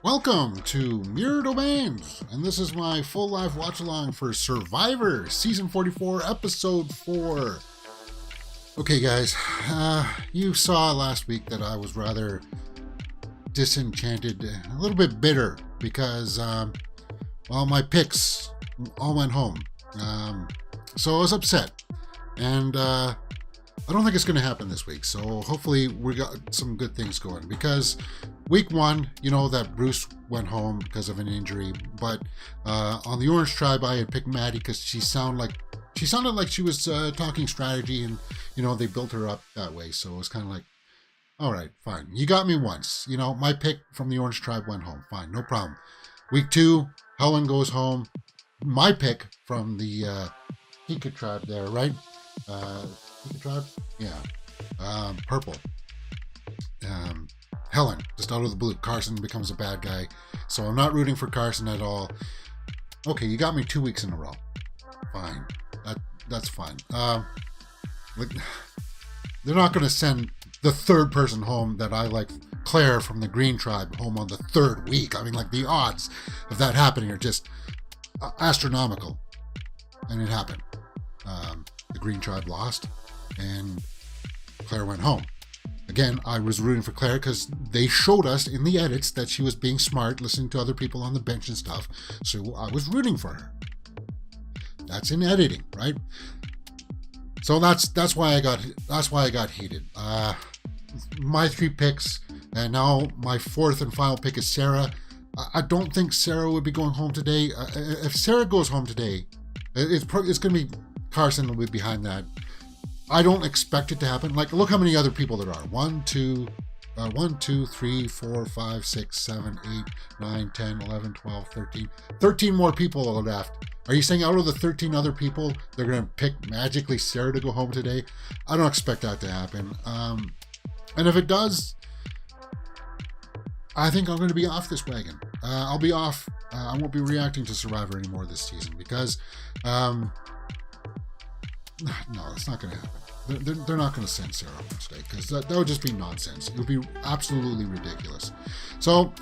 Welcome to Mirror Domains, and this is my full live watch along for Survivor Season 44, Episode 4. Okay, guys, you saw last week that I was rather disenchanted, a little bit bitter, because, my picks all went home. So I was upset, and I don't think it's going to happen this week, so hopefully we got some good things going, because week one, you know that Bruce went home because of an injury, but on the Orange Tribe I had picked Maddie because she sounded like she was talking strategy, and they built her up that way, so it was kind of like, all right, fine, you got me once, my pick from the Orange Tribe went home, fine, no problem. Week two, Helen goes home, my pick from the Pika Tribe there, right? Pika Tribe? Yeah. Purple. Helen, just out of the blue. Carson becomes a bad guy. So I'm not rooting for Carson at all. Okay, you got me 2 weeks in a row. Fine. That's fine. They're not going to send the third person home that I like, Claire from the Green Tribe, home on the third week. I mean, like, the odds of that happening are just astronomical. And it happened. The Green Tribe lost, and Claire went home. Again, I was rooting for Claire because they showed us in the edits that she was being smart, listening to other people on the bench and stuff. So I was rooting for her. That's in editing, right? So that's why I got heated. My 3 picks, and now my 4th and final pick is Sarah. I don't think Sarah would be going home today. If Sarah goes home today, it's going to be Carson will be behind that. I don't expect it to happen. Like, look how many other people there are. 1, 2, 3, 4, 5, 6, 7, 8, 9, 10, 11, 12, 13. 13 more people are left. Are you saying out of the 13 other people, they're going to pick magically Sarah to go home today? I don't expect that to happen. And if it does, I think I'm going to be off this wagon. I'll be off. I won't be reacting to Survivor anymore this season because... no, it's not going to happen. They're not going to send Sarah home today because that would just be nonsense. It would be absolutely ridiculous. So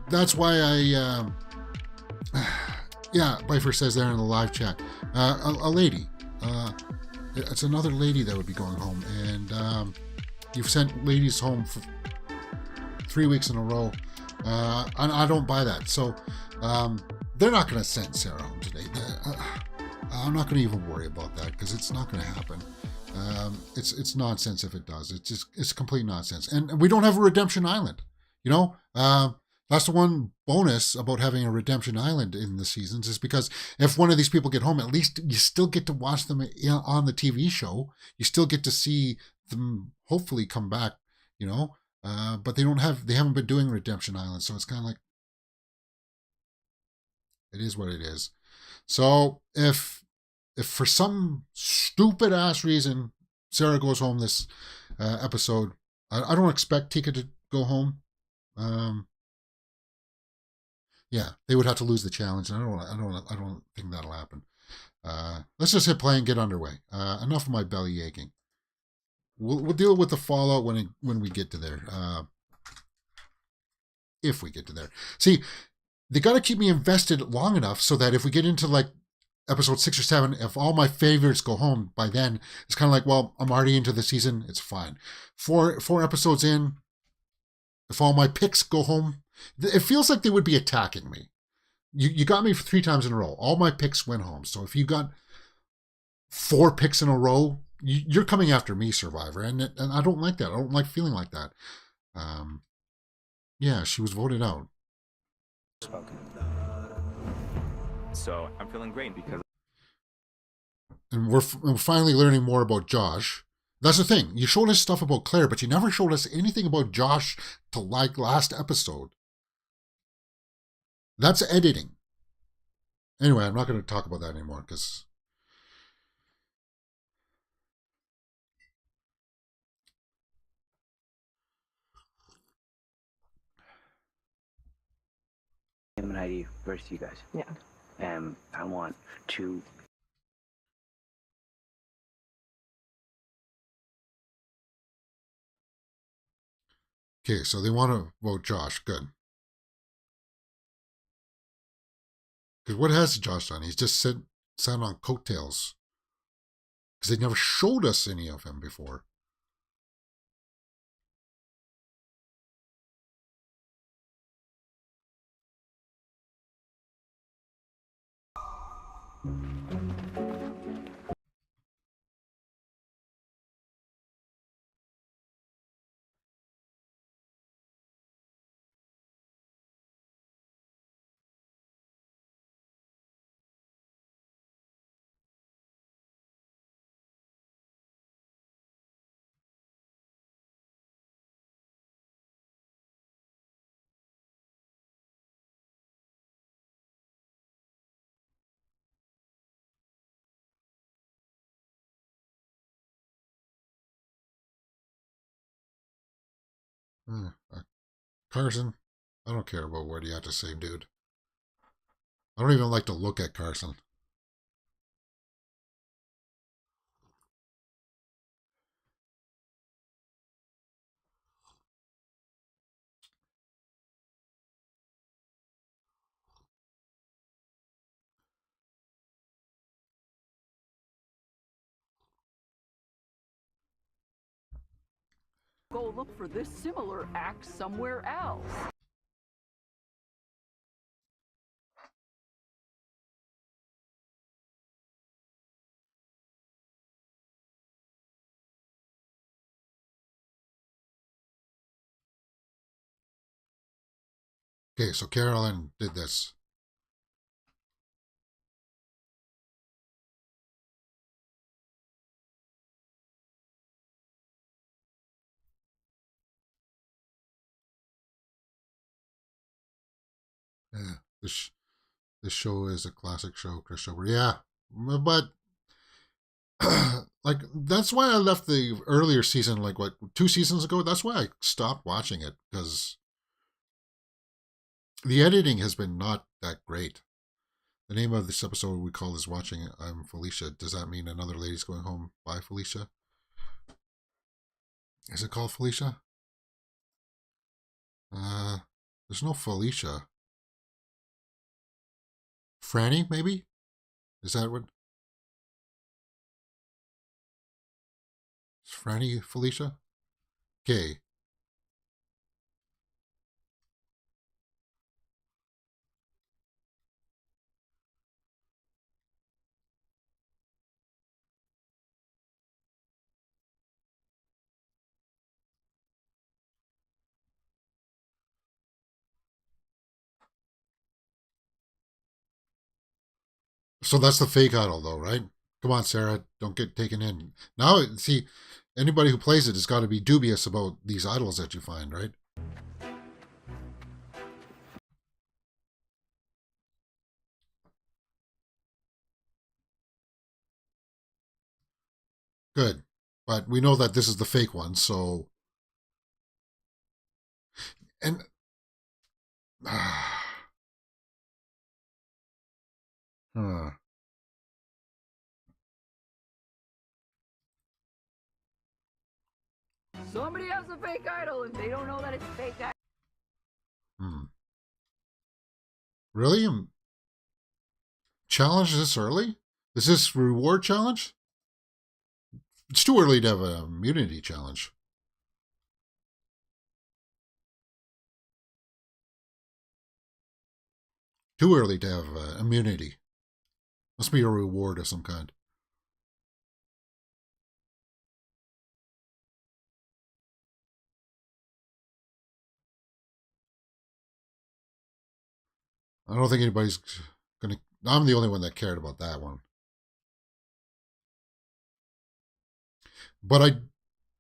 that's why yeah, Bifer says there in the live chat, a lady. It's another lady that would be going home, and you've sent ladies home for 3 weeks in a row. And I don't buy that. So they're not going to send Sarah home today. I'm not going to even worry about that because it's not going to happen. It's nonsense if it does. It's complete nonsense. And we don't have a Redemption Island. That's the one bonus about having a Redemption Island in the seasons is because if one of these people get home, at least you still get to watch them on the TV show. You still get to see them hopefully come back, but they haven't been doing Redemption Island. So it's kind of like, it is what it is. So if for some stupid ass reason Sarah goes home this episode, I don't expect Tika to go home. Yeah, they would have to lose the challenge, and I don't think that'll happen. Let's just hit play and get underway. Enough of my belly aching. We'll deal with the fallout when we get to there. If we get to there. See, they got to keep me invested long enough so that if we get into like episode 6 or 7, if all my favorites go home by then, it's kind of like, well, I'm already into the season. It's fine. Four episodes in, if all my picks go home, it feels like they would be attacking me. You got me 3 times in a row. All my picks went home. So if you got 4 picks in a row, you're coming after me, Survivor. And I don't like that. I don't like feeling like that. Yeah, she was voted out. Spoken. So I'm feeling great because... And we're finally learning more about Josh. That's the thing. You showed us stuff about Claire, but you never showed us anything about Josh to like last episode. That's editing. Anyway, I'm not going to talk about that anymore because... Him and Heidi versus you guys. Yeah. I want to... Okay, so they want to vote Josh. Good. Because what has Josh done? He's just sat on coattails. Because they never showed us any of him before. Uh, Carson, I don't care about what you have to say, dude. I don't even like to look at Carson. Go look for this similar act somewhere else. Okay, so Carolyn did this. Yeah, this show is a classic show, Chris Sober. Yeah, but like that's why I left the earlier season, like what 2 seasons ago. That's why I stopped watching it because the editing has been not that great. The name of this episode we call is "Watching." I'm Felicia. Does that mean another lady's going home? Bye, Felicia. Is it called Felicia? There's no Felicia. Franny, maybe? Is that what? Is Franny Felicia? Okay. So that's the fake idol, though, right? Come on, Sarah, don't get taken in. Now, see, anybody who plays it has got to be dubious about these idols that you find, right? Good. But we know that this is the fake one, so. And. Huh. Somebody has a fake idol and they don't know that it's a fake idol. Really? Challenge this early? Is this reward challenge? It's too early to have an immunity challenge. Too early to have immunity. Must be a reward of some kind. I don't think anybody's gonna. I'm the only one that cared about that one. But I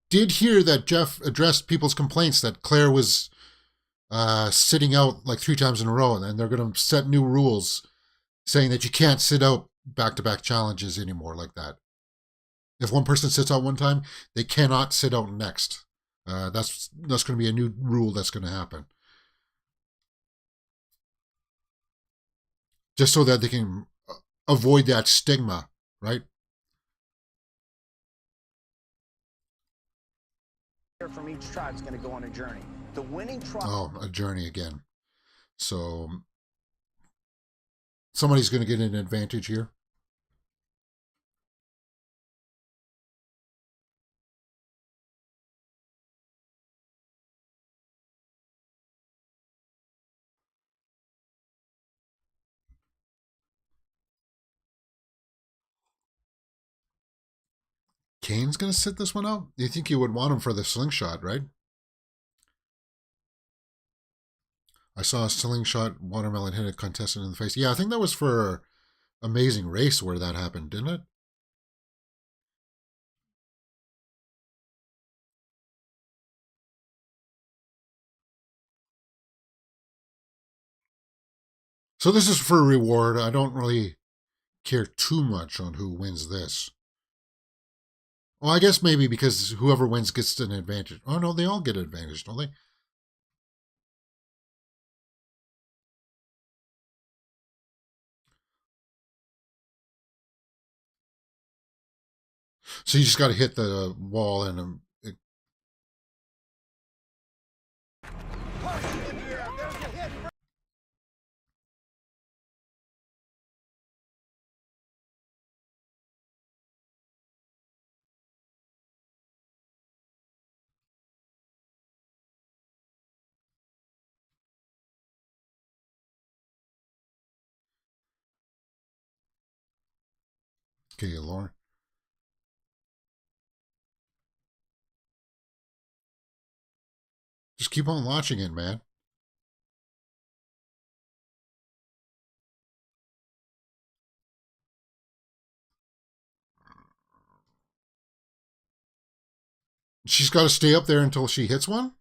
did hear that Jeff addressed people's complaints that Claire was sitting out like 3 times in a row, and they're going to set new rules saying that you can't sit out back-to-back challenges anymore like that. If one person sits out one time, they cannot sit out next. That's going to be a new rule that's going to happen. Just so that they can avoid that stigma, right? From each tribe is going to go on a journey. The winning tribe. Oh, a journey again. So Somebody's going to get an advantage here. Kane's going to sit this one out? You think you would want him for the slingshot, right? I saw a slingshot watermelon hit a contestant in the face. Yeah, I think that was for Amazing Race where that happened, didn't it? So this is for reward. I don't really care too much on who wins this. Well, I guess maybe because whoever wins gets an advantage. Oh, no, they all get an advantage, don't they? So you just got to hit the wall and okay, Lauren. Just keep on launching it, man. She's got to stay up there until she hits one?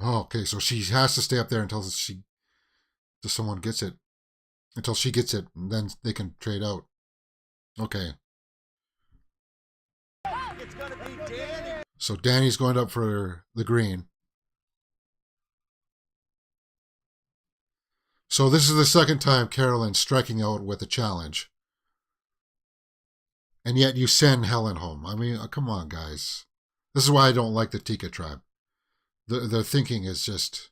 Oh, okay, so she has to stay up there until someone gets it. Until she gets it, and then they can trade out. Okay. So Danny's going up for the green. So this is the second time Carolyn's striking out with a challenge. And yet you send Helen home. I mean, come on, guys. This is why I don't like the Tika tribe. The thinking is just...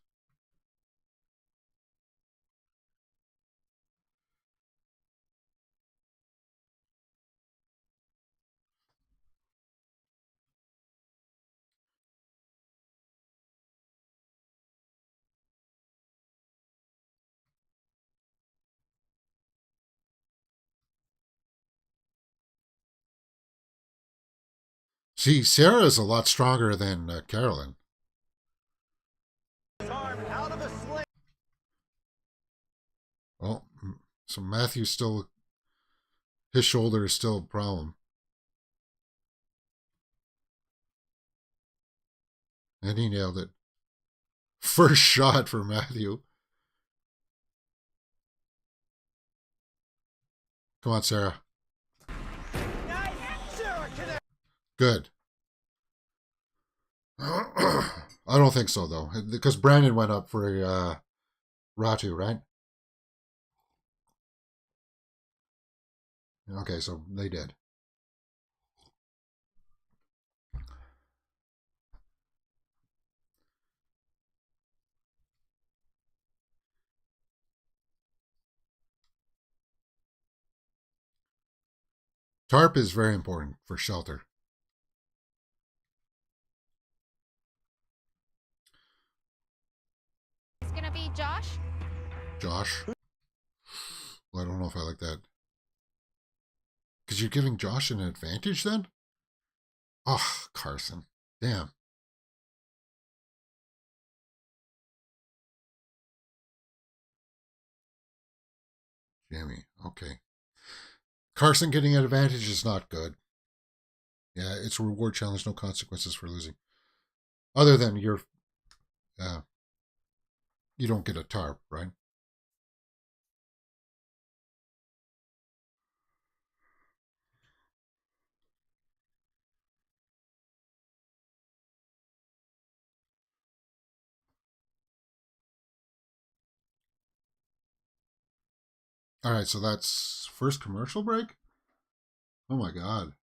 See, Sarah is a lot stronger than Carolyn. Oh, so Matthew's still... His shoulder is still a problem. And he nailed it. First shot for Matthew. Come on, Sarah. Good. I don't think so, though. Because Brandon went up for Ratu, right? Okay, so they did. Tarp is very important for shelter. It's gonna be Josh. Josh? Well, I don't know if I like that. Because you're giving Josh an advantage then? Oh, Carson. Damn. Jamie. Okay. Carson getting an advantage is not good. Yeah, it's a reward challenge, no consequences for losing. Other than you don't get a tarp, right? All right, so that's first commercial break? Oh my God.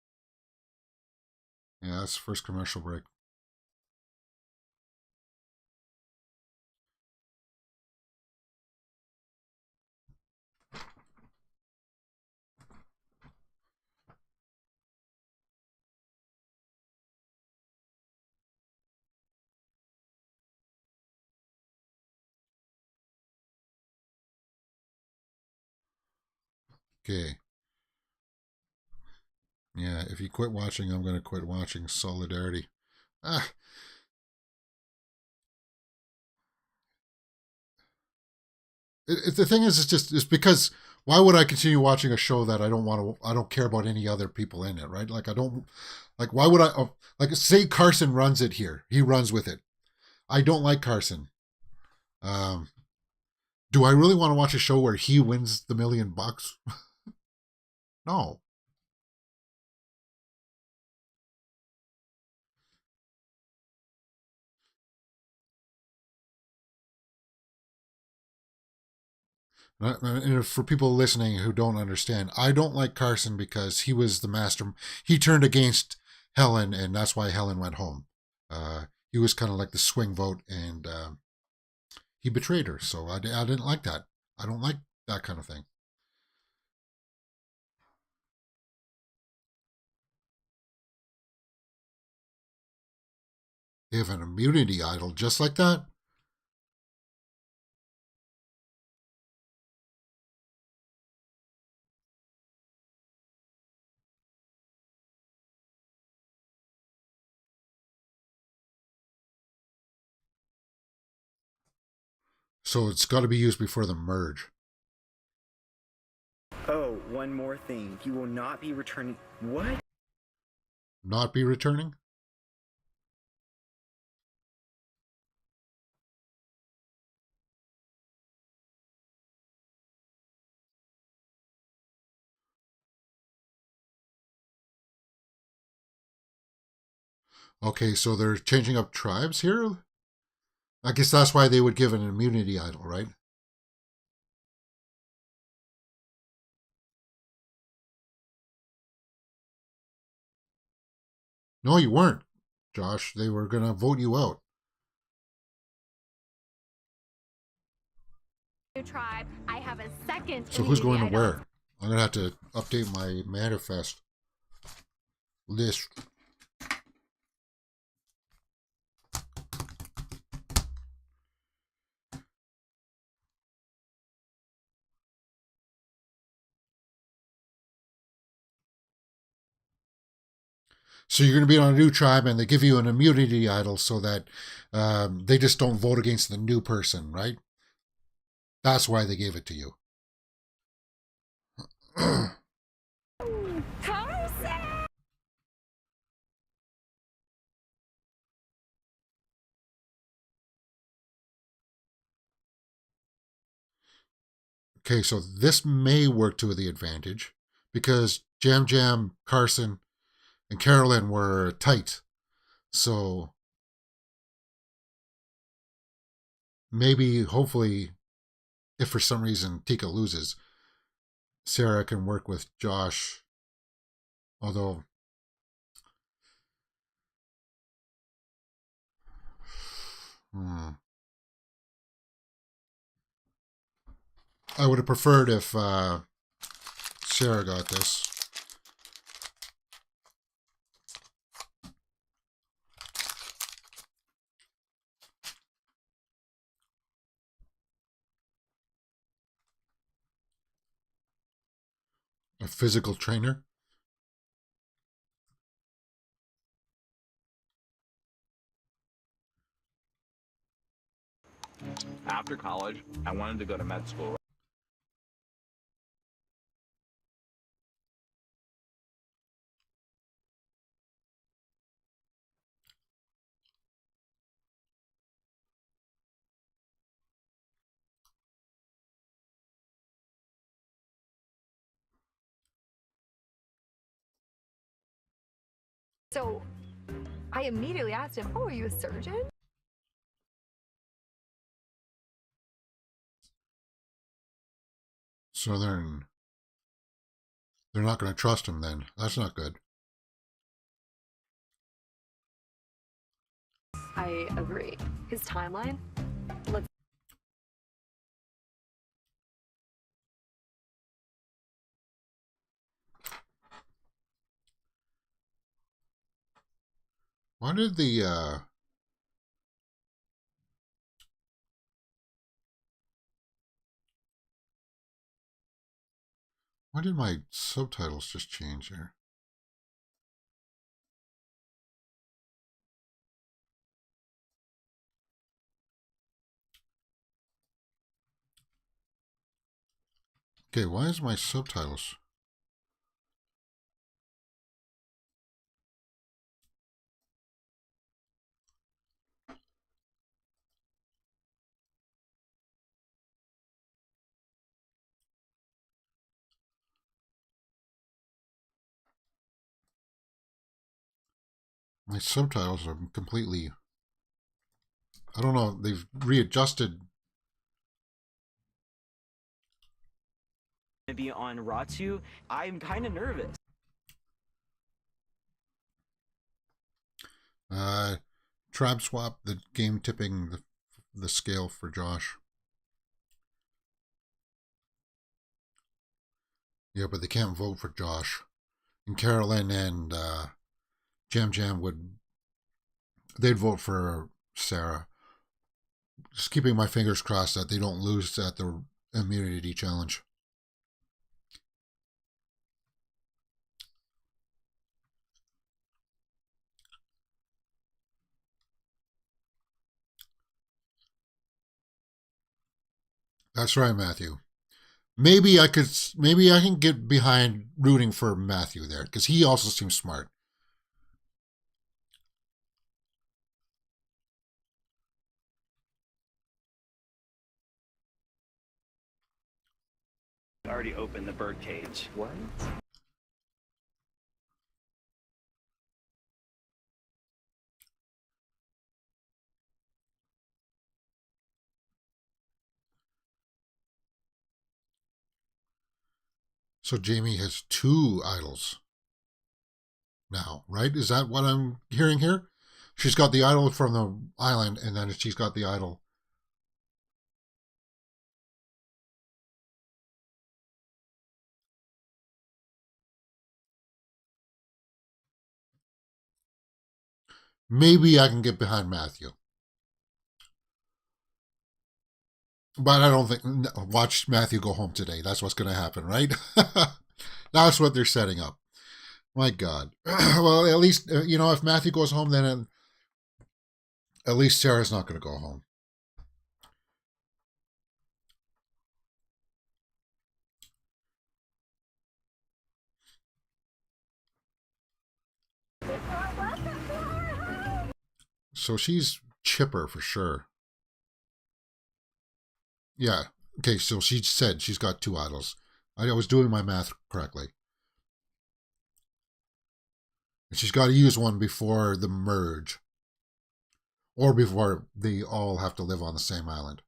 Yeah, that's the first commercial break. Okay. Yeah, if you quit watching, I'm going to quit watching. Solidarity. Ah. The thing is, it's because why would I continue watching a show that I don't care about any other people in it, right? Like, I don't, like, why would I, like, say Carson runs it here. He runs with it. I don't like Carson. Um, do I really want to watch a show where he wins the $1,000,000? No. And for people listening who don't understand, I don't like Carson because he was the master. He turned against Helen, and that's why Helen went home. He was kind of like the swing vote, and he betrayed her. So I didn't like that. I don't like that kind of thing. They have an immunity idol just like that. So it's got to be used before the merge. Oh, one more thing. You will not be returning. What? Not be returning? Okay, so they're changing up tribes here? I guess that's why they would give an immunity idol, right? No, you weren't, Josh. They were going to vote you out. Tribe, I have a second. So who's going to immunity idol. where? I'm going to have to update my manifest list. So you're going to be on a new tribe, and they give you an immunity idol so that they just don't vote against the new person, right? That's why they gave it to you. Carson! Okay, so this may work to the advantage because Jam Jam, Carson, and Carolyn were tight. So maybe, hopefully, if for some reason Tika loses, Sarah can work with Josh. Although, I would have preferred if Sarah got this. A physical trainer. after college, I wanted to go to med school. So I immediately asked him, "Oh, are you a surgeon?" So they're not going to trust him then. That's not good. I agree. His timeline? Let's Why did the why did my subtitles just change here? Okay, why is my subtitles? My subtitles are completely, I don't know, they've readjusted. To be on Ratu, I'm kind of nervous. Tribe swap, the game tipping the scale for Josh. Yeah, but they can't vote for Josh. And Carolyn and Jam Jam they'd vote for Sarah. Just keeping my fingers crossed that they don't lose at the immunity challenge. That's right, Matthew. Maybe I can get behind rooting for Matthew there, because he also seems smart. Already opened the birdcage. What? So Jamie has 2 idols now, right? Is that what I'm hearing here? She's got the idol from the island, and then she's got the idol. Maybe I can get behind Matthew. But I don't think, watch Matthew go home today. That's what's going to happen, right? That's what they're setting up. My God. Well, at least, if Matthew goes home, then at least Sarah's not going to go home. So she's chipper for sure. Yeah. Okay, so she said she's got 2 idols. I was doing my math correctly. And she's got to use one before the merge. Or before they all have to live on the same island.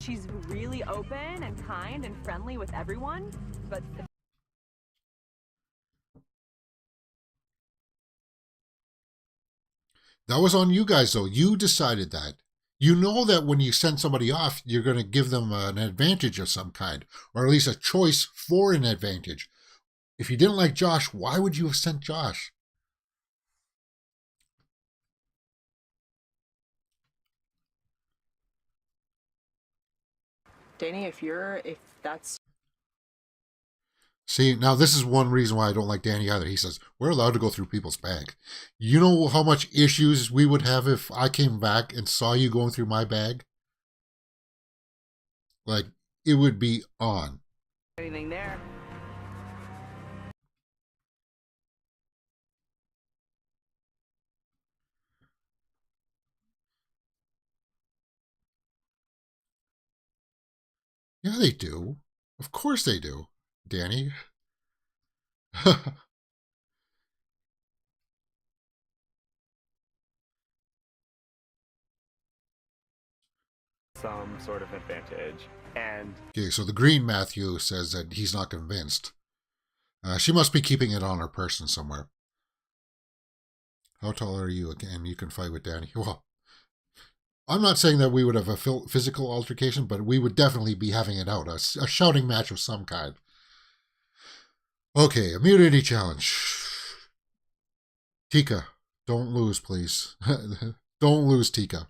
She's really open and kind and friendly with everyone, but That was on you guys, though. You decided that. You know that when you send somebody off, you're going to give them an advantage of some kind, or at least a choice for an advantage. If you didn't like Josh, why would you have sent Josh? Danny, if that's See, now this is one reason why I don't like Danny either. He says, we're allowed to go through people's bag. You know how much issues we would have if I came back and saw you going through my bag? Like, it would be on. anything there. Yeah, they do. Of course they do, Danny. Some sort of advantage. And Okay, so the green Matthew says that he's not convinced. She must be keeping it on her person somewhere. How tall are you? And you can fight with Danny. Well, I'm not saying that we would have a physical altercation, but we would definitely be having it out. A shouting match of some kind. Okay, immunity challenge. Tika, don't lose, please. Don't lose, Tika.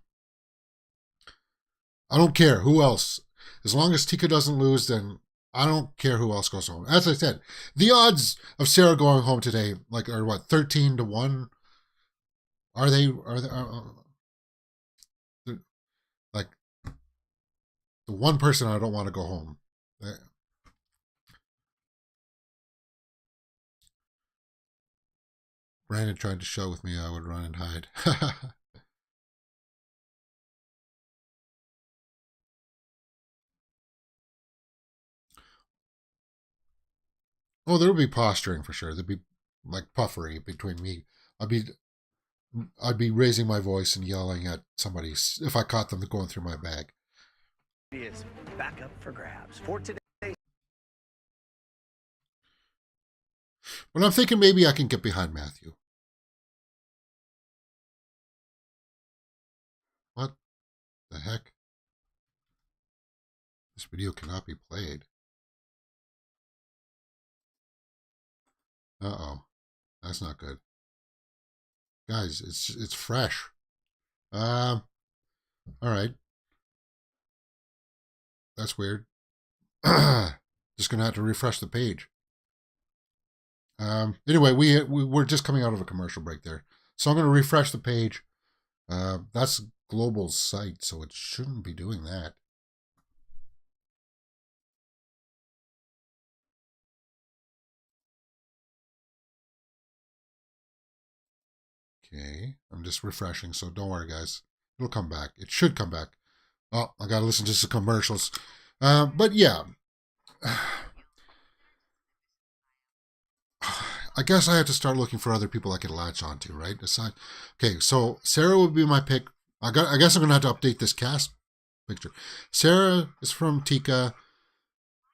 I don't care who else. As long as Tika doesn't lose, then I don't care who else goes home. As I said, the odds of Sarah going home today, like, are what, 13-1? Are they like the one person I don't want to go home? Brandon tried to show with me I would run and hide. Oh, there would be posturing for sure. There'd be like puffery between me. I'd be raising my voice and yelling at somebody if I caught them going through my bag. Is back up for grabs for today. But I'm thinking maybe I can get behind Matthew. What the heck? This video cannot be played. Uh-oh. That's not good. Guys, it's fresh. All right. That's weird. Just gonna have to refresh the page. Anyway, we're just coming out of a commercial break there, so I'm gonna refresh the page. That's Global's site, so it shouldn't be doing that. Okay, I'm just refreshing, so don't worry, guys. It'll come back. It should come back. Oh, I gotta listen to some commercials. But yeah. I guess I have to start looking for other people I could latch onto, right? Okay, so Sarah would be my pick. I guess I'm gonna have to update this cast picture. Sarah is from Tika.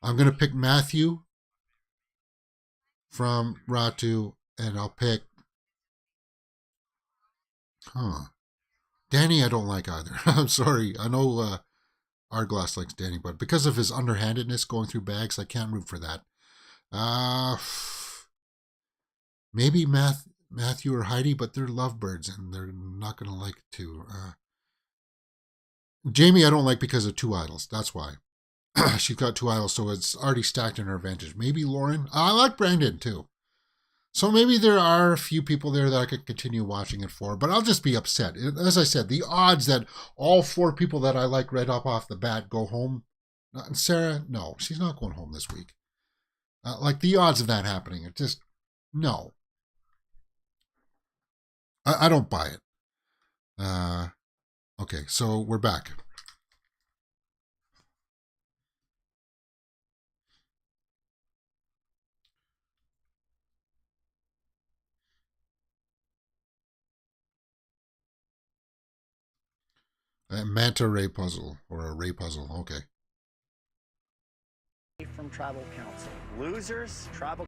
I'm gonna pick Matthew from Ratu, and I'll pick Danny I don't like either. I'm sorry. I know Arglass likes Danny, but because of his underhandedness going through bags, I can't root for that. Maybe Matthew or Heidi, but they're lovebirds and they're not going to like it too. Jamie I don't like because of two idols. That's why. She's got two idols, so it's already stacked in her advantage. Maybe Lauren. I like Brandon too. So maybe there are a few people there that I could continue watching it for, but I'll just be upset. As I said, the odds that all four people that I like right off the bat go home. Sarah, no, she's not going home this week. Like the odds of that happening, it just, no. I don't buy it. Okay, so we're back. A manta ray puzzle, or a ray puzzle, okay. From Tribal Council. Losers, Tribal.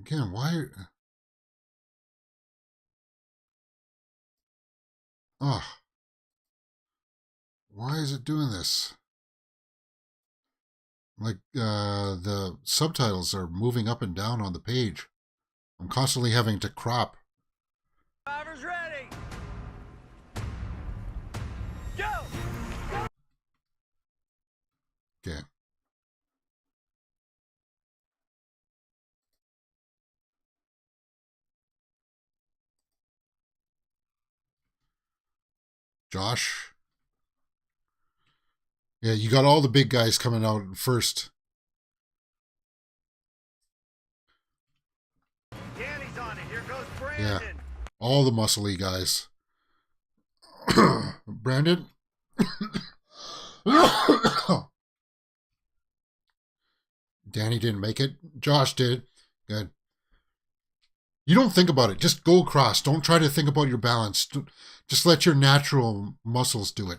Again, why? Oh. Why is it doing this? Like, the subtitles are moving up and down on the page. I'm constantly having to crop. Drivers ready. Go. Okay. Josh. Yeah, you got all the big guys coming out first. Danny's on it. Here goes Brandon. Yeah, all the muscly guys. Brandon? Danny didn't make it. Josh did. Good. You don't think about it. Just go across. Don't try to think about your balance. Just let your natural muscles do it.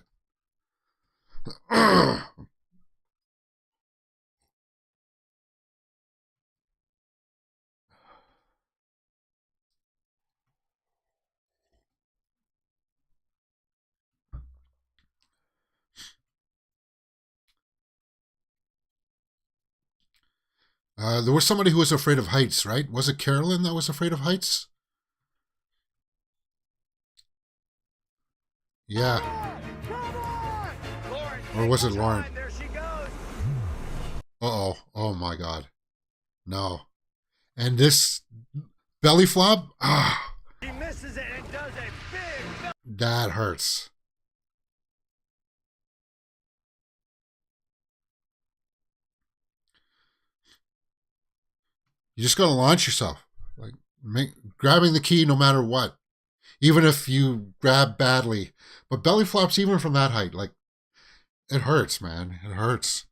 There was somebody who was afraid of heights, right? Was it Carolyn that was afraid of heights? Yeah. Or was it Lauren? Uh-oh. Oh, my God. No. And this belly flop? Ah. He misses it and does a big... That hurts. You just got to launch yourself. Like, grabbing the key no matter what. Even if you grab badly. But belly flops, even from that height, like, it hurts, man. It hurts.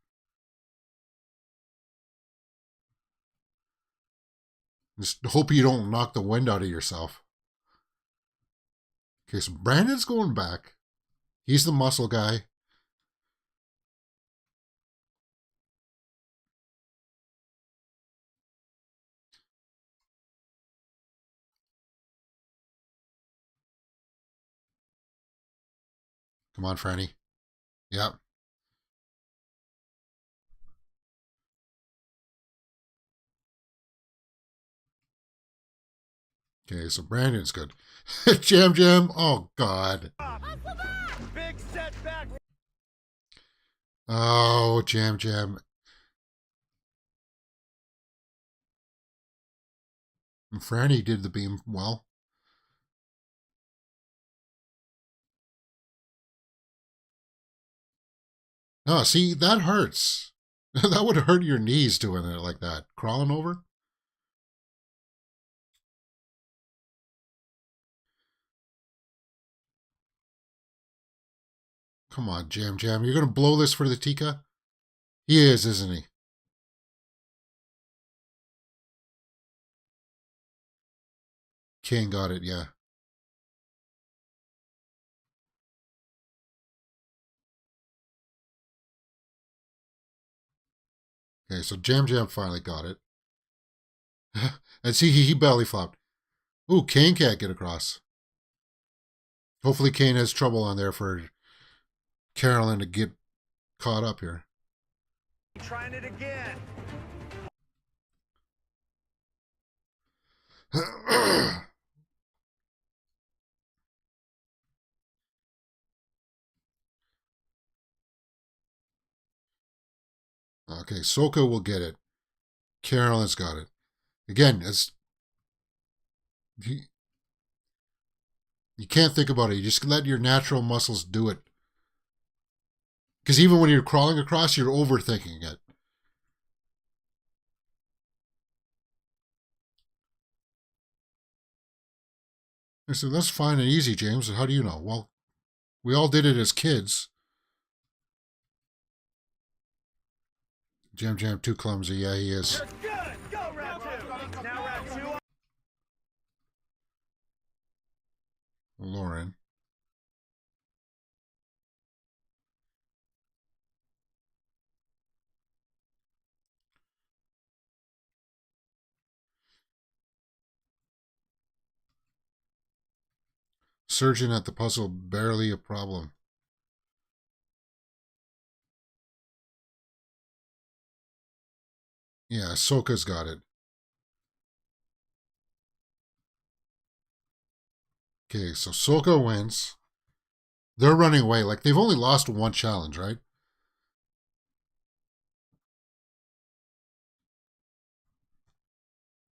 Just hope you don't knock the wind out of yourself. Okay, so Brandon's going back. He's the muscle guy. Come on, Franny. Yep. Okay, so Brandon's good. Jam Jam. Oh, God. Big setback. Oh, Jam Jam. And Franny did the beam well. No, see, that hurts. That would hurt your knees doing it like that. Crawling over. Come on, Jam Jam. You're going to blow this for the Tika? He is, isn't he? King got it, yeah. Okay, so Jam Jam finally got it. And see, he belly flopped. Ooh, Kane can't get across. Hopefully Kane has trouble on there for Carolyn to get caught up here. Trying it again. Okay, Soka will get it. Carolyn's got it. Again, you can't think about it. You just let your natural muscles do it. Because even when you're crawling across, you're overthinking it. I said, that's fine and easy, James. How do you know? Well, we all did it as kids. Jam Jam too clumsy. Yeah, he is. Good. Go round two. Now round two. Lauren. Surgeon at the puzzle, barely a problem. Yeah, Soka's got it. Okay, so Soka wins. They're running away. Like, they've only lost one challenge, right?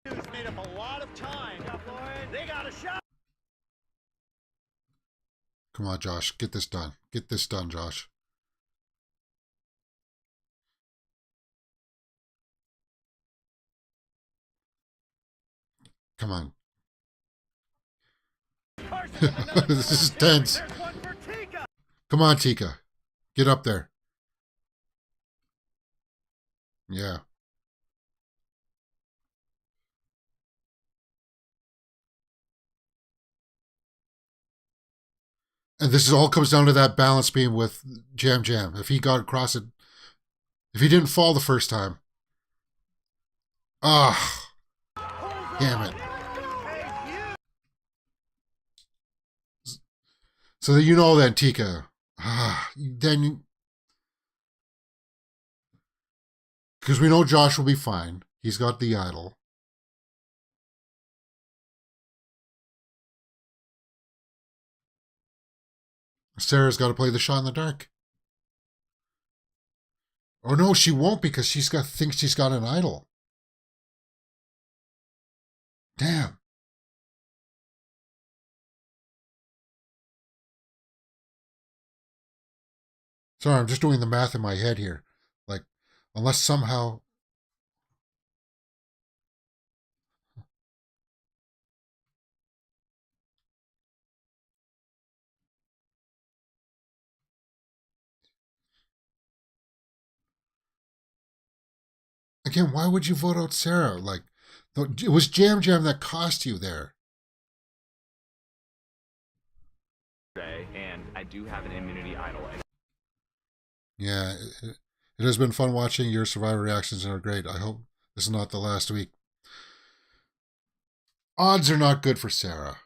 Made up a lot of time. They got a shot. Come on, Josh. Get this done. Get this done, Josh. Come on. This is tense. Come on, Tika. Get up there. Yeah. And this is all comes down to that balance beam with Jam Jam. If he got across it, if he didn't fall the first time, damn it. So that you know that Tika, then, because we know Josh will be fine. He's got the idol. Sarah's got to play the shot in the dark. Or no, she won't because thinks she's got an idol. Damn. Sorry, I'm just doing the math in my head here. Like, unless somehow... Again, why would you vote out Sarah? Like, it was Jam Jam that cost you there. And I do have an immunity idol. Yeah, it has been fun watching your Survivor reactions are great. I hope this is not the last week. Odds are not good for Sarah.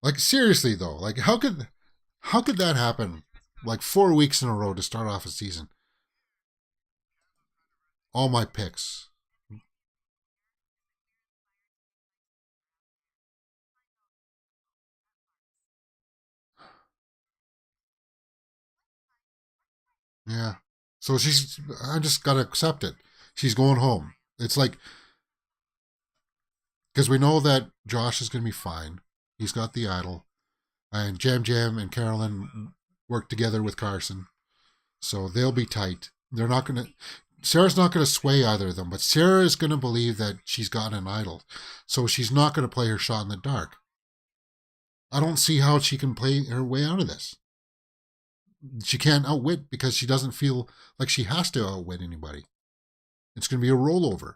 Like, seriously though, like how could that happen? Like 4 weeks in a row to start off a season. All my picks. Yeah. So I just got to accept it. She's going home. It's like, because we know that Josh is going to be fine. He's got the idol. And Jam Jam and Carolyn work together with Carson. So they'll be tight. They're not going to, Sarah's not going to sway either of them, but Sarah is going to believe that she's got an idol. So she's not going to play her shot in the dark. I don't see how she can play her way out of this. She can't outwit because she doesn't feel like she has to outwit anybody. It's going to be a rollover.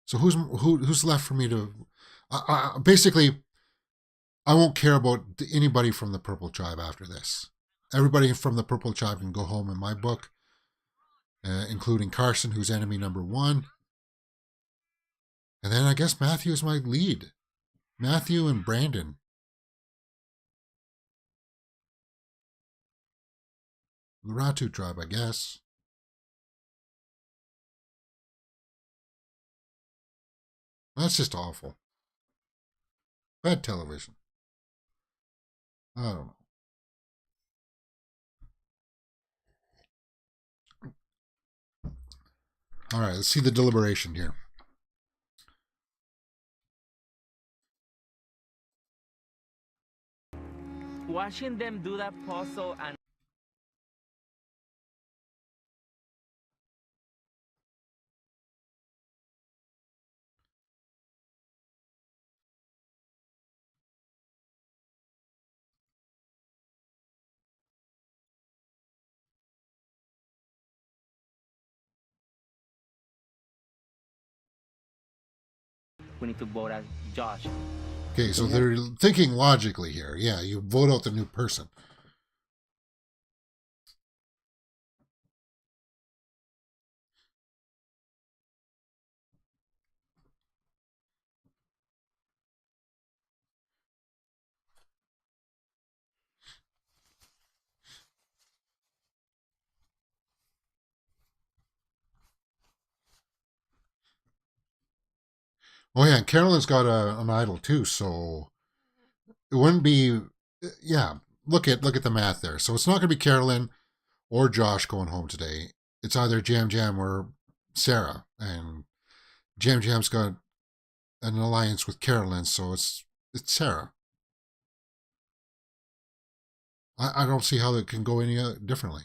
So who's left for me to... basically, I won't care about anybody from the Purple Tribe after this. Everybody from the Purple Tribe can go home in my book, including Carson, who's enemy number 1. And then I guess Matthew is my lead. Matthew and Brandon. The Ratu tribe, I guess. That's just awful. Bad television. I don't know. All right, let's see the deliberation here. Watching them do that puzzle and we need to vote as Josh. Okay, so they're thinking logically here. Yeah, you vote out the new person. Oh yeah, and Carolyn's got an idol too, so it wouldn't be. Yeah, look at the math there. So it's not going to be Carolyn or Josh going home today. It's either Jam Jam or Sarah, and Jam Jam's got an alliance with Carolyn, so it's Sarah. I don't see how it can go any differently.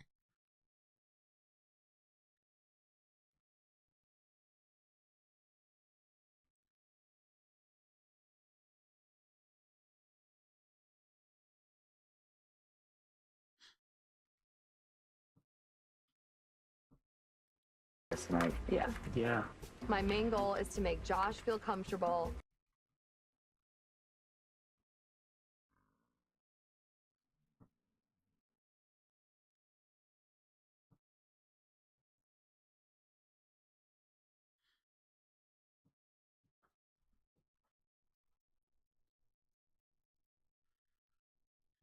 Tonight. Yeah. Yeah. My main goal is to make Josh feel comfortable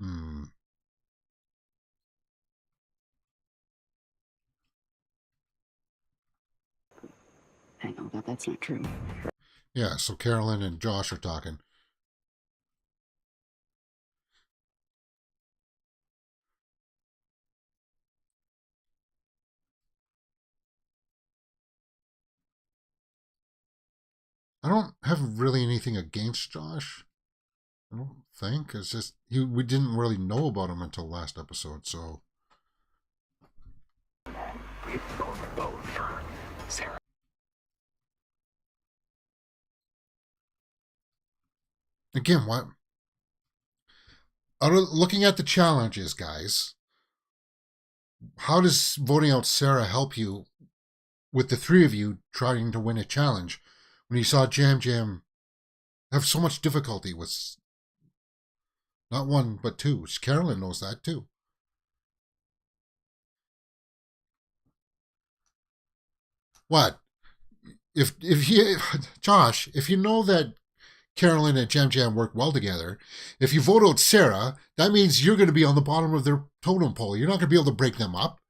Hmm. I know that's not true. Yeah, so Carolyn and Josh are talking. I don't have really anything against Josh. I don't think. It's just we didn't really know about him until last episode, so We both vote for Sarah. again, what looking at the challenges, guys, how does voting out Sarah help you with the three of you trying to win a challenge when you saw Jam Jam have so much difficulty with not one but two? Carolyn knows that too. What? If you Josh, if you know that Carolyn and Jam Jam work well together, if you vote out Sarah, that means you're going to be on the bottom of their totem pole. You're not going to be able to break them up.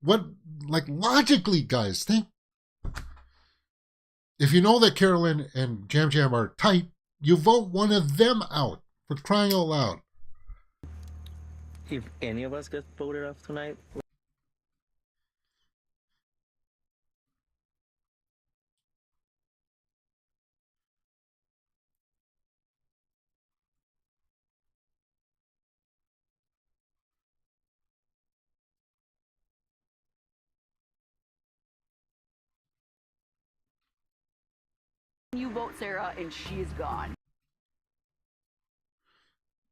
What, like, logically, guys, think. If you know that Carolyn and Jam Jam are tight, you vote one of them out, for crying out loud. If any of us get voted off tonight, You vote Sarah and she's gone.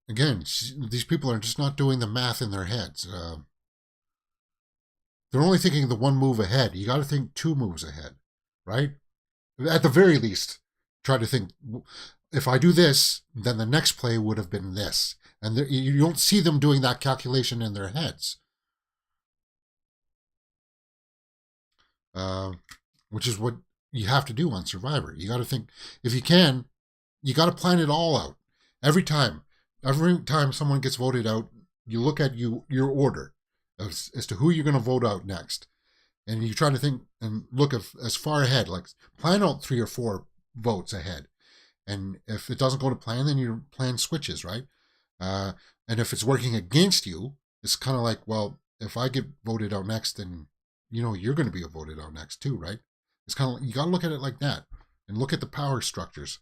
Again, these people are just not doing the math in their heads. They're only thinking the one move ahead. You got to think two moves ahead, right? At the very least, try to think, if I do this, then the next play would have been this. And you don't see them doing that calculation in their heads. Which is what you have to do on Survivor. You got to think, if you can, you got to plan it all out. Every time someone gets voted out, you look at your order as to who you're going to vote out next. And you try to think and look as far ahead, like plan out 3 or 4 votes ahead. And if it doesn't go to plan, then your plan switches, right? And if it's working against you, it's kind of like, well, if I get voted out next, then you're going to be voted out next too, right? It's kind of, you got to look at it like that and look at the power structures.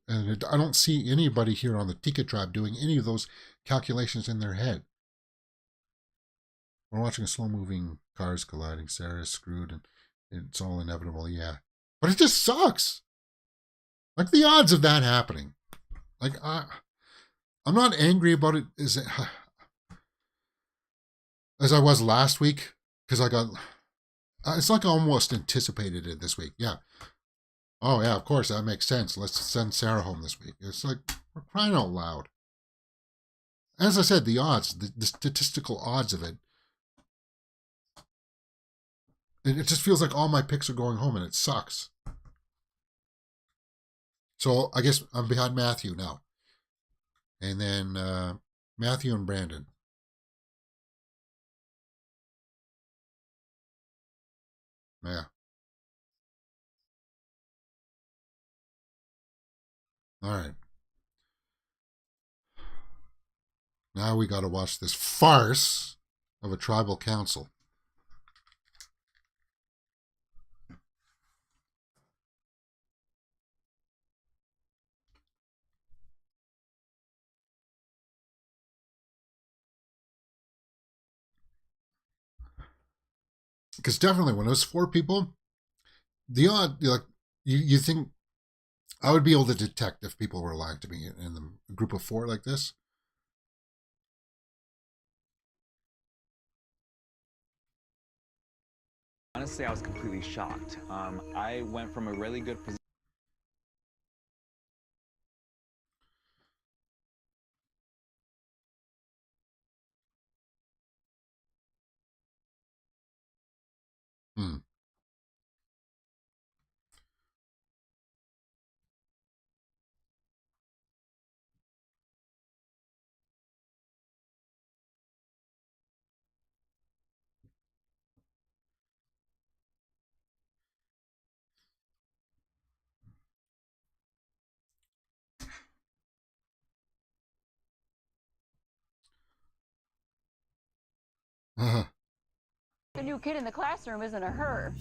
And I don't see anybody here on the Tika tribe doing any of those calculations in their head. We're watching slow-moving cars colliding. Sarah's screwed, and it's all inevitable, yeah. But it just sucks. Like, the odds of that happening. Like, I'm not angry about it as I was last week, because I got... it's like I almost anticipated it this week, yeah. Oh, yeah, of course, that makes sense. Let's send Sarah home this week. It's like, we're crying out loud. As I said, the odds, the statistical odds of it, it just feels like all my picks are going home, and it sucks. So I guess I'm behind Matthew now. And then Matthew and Brandon. Yeah. All right. Now we got to watch this farce of a tribal council. Because definitely when it was 4 people, the odd, like, you think I would be able to detect if people were lying to me in the group of 4 like this. Honestly, I was completely shocked. I went from a really good position. Hmm. Uh-huh. The new kid in the classroom isn't a her.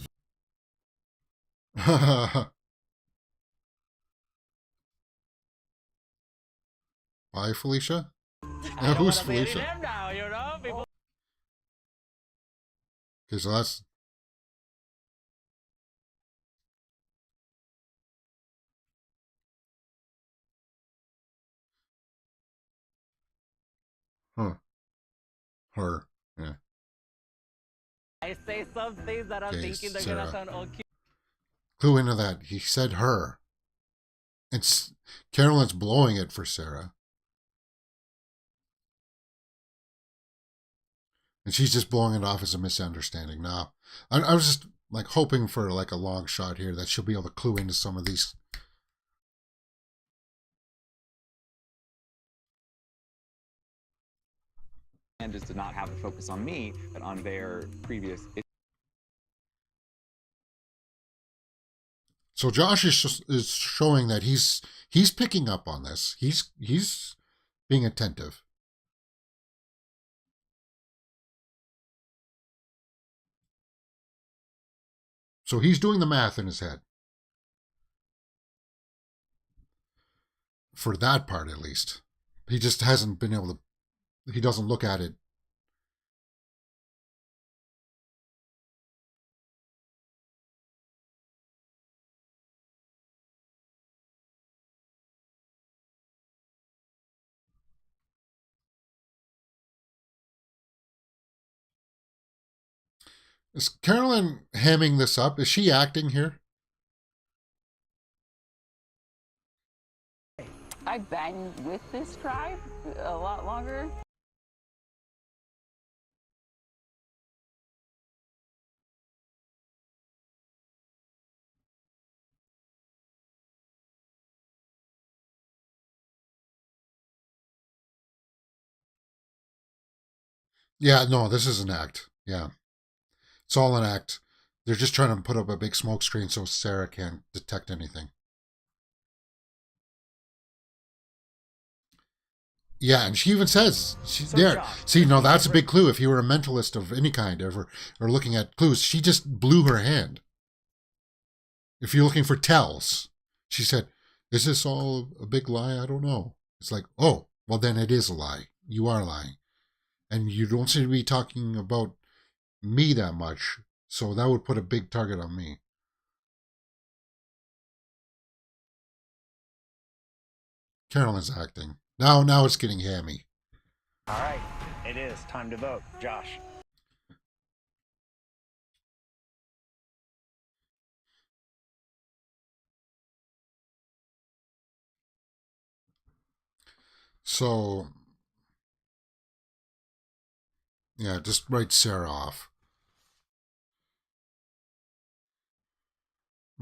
Bye, Felicia. Who's Felicia? Now, you know? People... Okay, so that's. Huh. Her. Yeah. I say some things that I'm Okay, thinking they're Sarah. gonna sound all cute. Clue into that. He said her. It's Carolyn's blowing it for Sarah. And she's just blowing it off as a misunderstanding. Now, I was just like hoping for like a long shot here that she'll be able to clue into some of these. And just to not have the focus on me, but on their previous. So Josh is showing that he's picking up on this. He's being attentive. So he's doing the math in his head. For that part, at least. He just hasn't been able to... He doesn't look at it. Is Carolyn hamming this up? Is she acting here? I've been with this tribe a lot longer. Yeah, no, this is an act. Yeah. It's all an act. They're just trying to put up a big smoke screen so Sarah can't detect anything. Yeah, and she even says, see, no, that's a big clue. If you were a mentalist of any kind or looking at clues, she just blew her hand. If you're looking for tells, she said, is this all a big lie? I don't know. It's like, oh, well, then it is a lie. You are lying. And you don't seem to be talking about me that much, so that would put a big target on me. Carolyn's acting. Now it's getting hammy. All right, it is time to vote. Josh. So, yeah, just write Sarah off.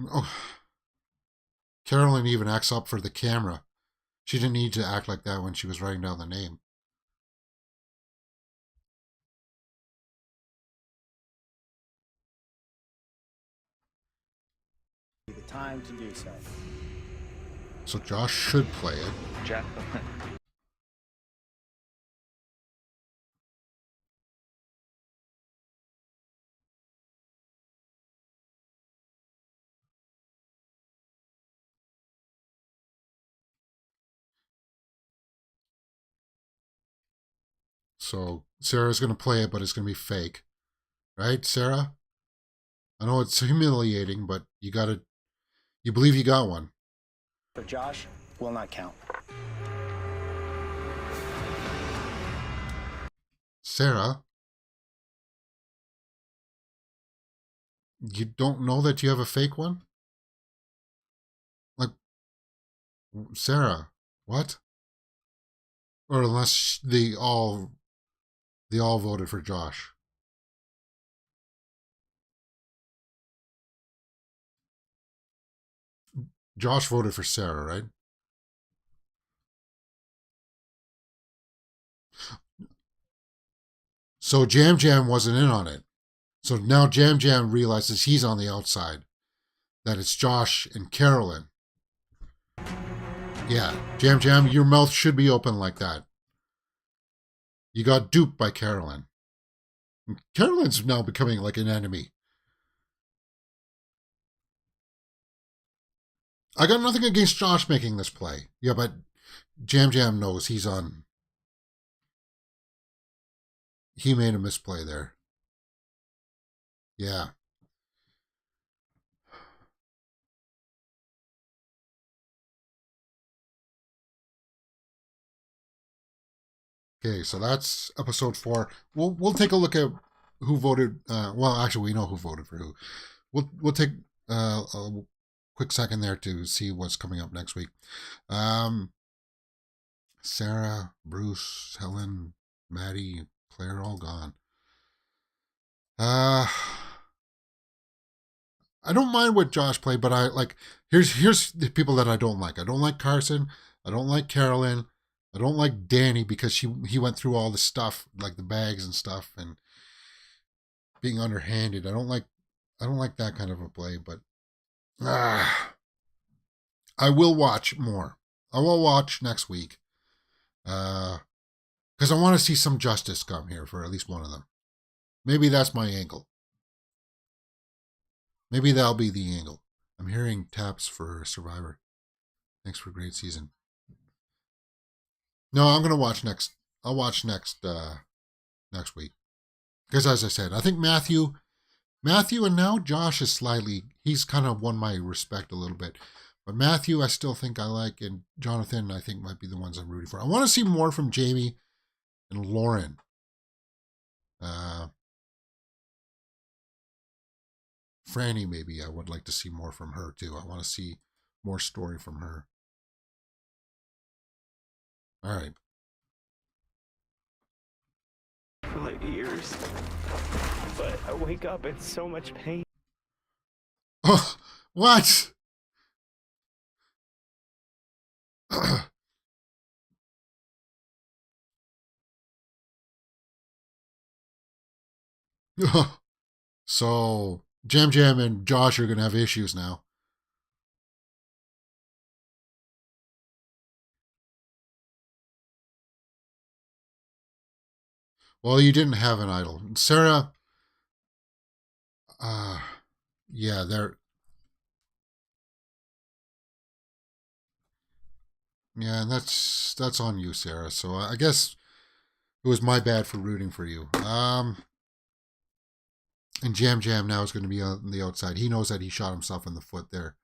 Oh, Carolyn even acts up for the camera. She didn't need to act like that when she was writing down the name. The time to do so. So Josh should play it. Jeff. So Sarah's going to play it, but it's going to be fake. Right, Sarah? I know it's humiliating, but you believe you got one. For Josh, will not count. Sarah? You don't know that you have a fake one? Like, Sarah, what? Or unless they all voted for Josh. Josh voted for Sarah, right? So Jam Jam wasn't in on it. So now Jam Jam realizes he's on the outside. That it's Josh and Carolyn. Yeah, Jam Jam, your mouth should be open like that. You got duped by Carolyn. Carolyn's now becoming like an enemy. I got nothing against Josh making this play. Yeah, but Jam Jam knows he's on. He made a misplay there. Yeah. Okay, so that's episode 4. We'll take a look at who voted. Well, actually, we know who voted for who. We'll take a quick second there to see what's coming up next week. Sarah, Bruce, Helen, Maddie, Claire, all gone. I don't mind what Josh played, but I like. Here's the people that I don't like. I don't like Carson. I don't like Carolyn. I don't like Danny because he went through all the stuff, like the bags and stuff, and being underhanded. I don't like that kind of a play, but I will watch more. I will watch next week, because I want to see some justice come here for at least one of them. Maybe that's my angle. Maybe that'll be the angle. I'm hearing taps for Survivor. Thanks for a great season. No, I'm gonna watch next. I'll watch next week. Because as I said, I think Matthew and now Josh is he's kind of won my respect a little bit. But Matthew I still think I like, and Jonathan I think might be the ones I'm rooting for. I want to see more from Jamie and Lauren. Franny, maybe I would like to see more from her too. I want to see more story from her. All right. For like years. But I wake up in so much pain. Oh, what? So Jam Jam and Josh are gonna have issues now. Well, you didn't have an idol. Sarah, yeah, yeah, and that's on you, Sarah. So I guess it was my bad for rooting for you. And Jam Jam now is going to be on the outside. He knows that he shot himself in the foot there.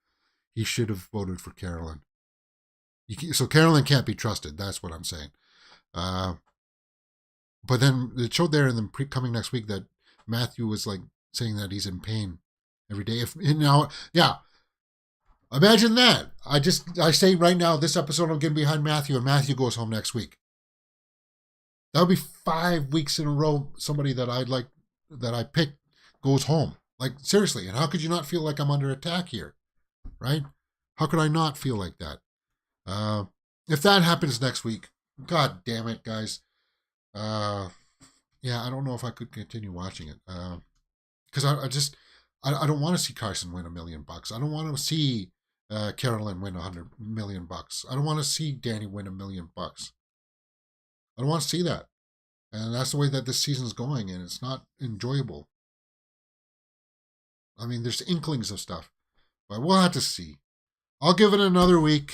He should have voted for Carolyn. So Carolyn can't be trusted. That's what I'm saying. But then it showed there in the coming next week that Matthew was like saying that he's in pain every day. Yeah. Imagine that. I say right now, this episode I'm getting behind Matthew, and Matthew goes home next week. That would be 5 weeks in a row. Somebody that I picked goes home. Like seriously. And how could you not feel like I'm under attack here, right? How could I not feel like that? If that happens next week, God damn it, guys. Yeah, I don't know if I could continue watching it. Because I don't want to see Carson win $1 million. I don't want to see Carolyn win $100 million. I don't want to see Danny win $1 million. I don't want to see that. And that's the way that this season's going, and it's not enjoyable. I mean, there's inklings of stuff, but we'll have to see. I'll give it another week.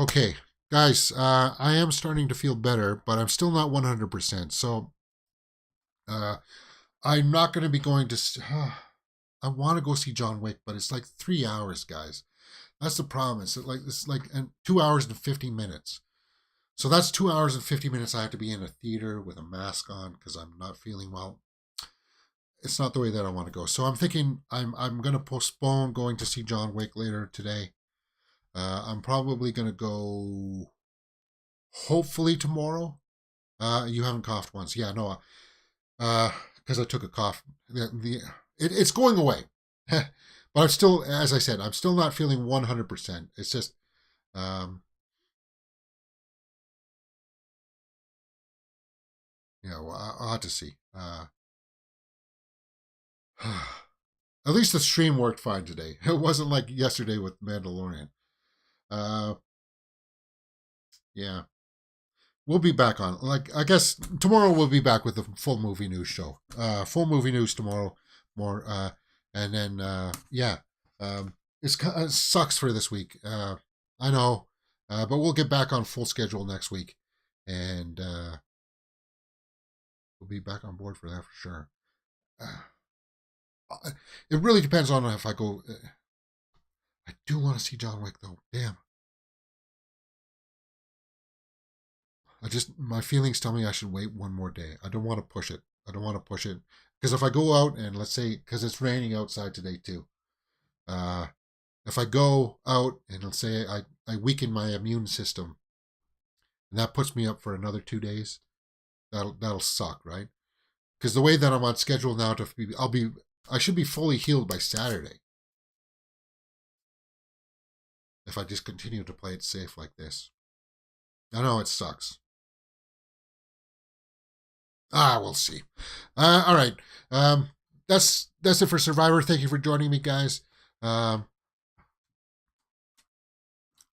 Okay, guys, I am starting to feel better, but I'm still not 100%. So, I'm not going to be going to. I want to go see John Wick, but it's like 3 hours, guys. That's the problem. It's like 2 hours and 50 minutes. So that's 2 hours and 50 minutes. I have to be in a theater with a mask on because I'm not feeling well. It's not the way that I want to go. So I'm thinking I'm going to postpone going to see John Wick later today. I'm probably going to go hopefully tomorrow. You haven't coughed once. Yeah, no. Because I took a cough. It's going away. But I'm still, as I said, I'm still not feeling 100%. It's just, yeah, well, I'll have to see. At least the stream worked fine today. It wasn't like yesterday with Mandalorian. Yeah. we'll be back on. Like, I guess tomorrow we'll be back with the full movie news show. Full movie news tomorrow. More, and then yeah, it sucks for this week. I know, but we'll get back on full schedule next week, and we'll be back on board for that for sure. It really depends on if I go. I do want to see John Wick though. Damn. My feelings tell me I should wait one more day. I don't want to push it. Because if I go out and let's say, because it's raining outside today too. If I go out and let's say I weaken my immune system, and that puts me up for another 2 days, that'll suck, right? Because the way that I'm on schedule now I should be fully healed by Saturday. If I just continue to play it safe like this. I know it sucks. We'll see. All right. That's it for Survivor. Thank you for joining me, guys. Join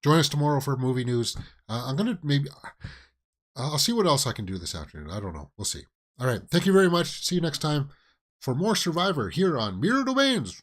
us tomorrow for movie news. I'll see what else I can do this afternoon. I don't know. We'll see. All right. Thank you very much. See you next time for more Survivor here on Mirror Domains.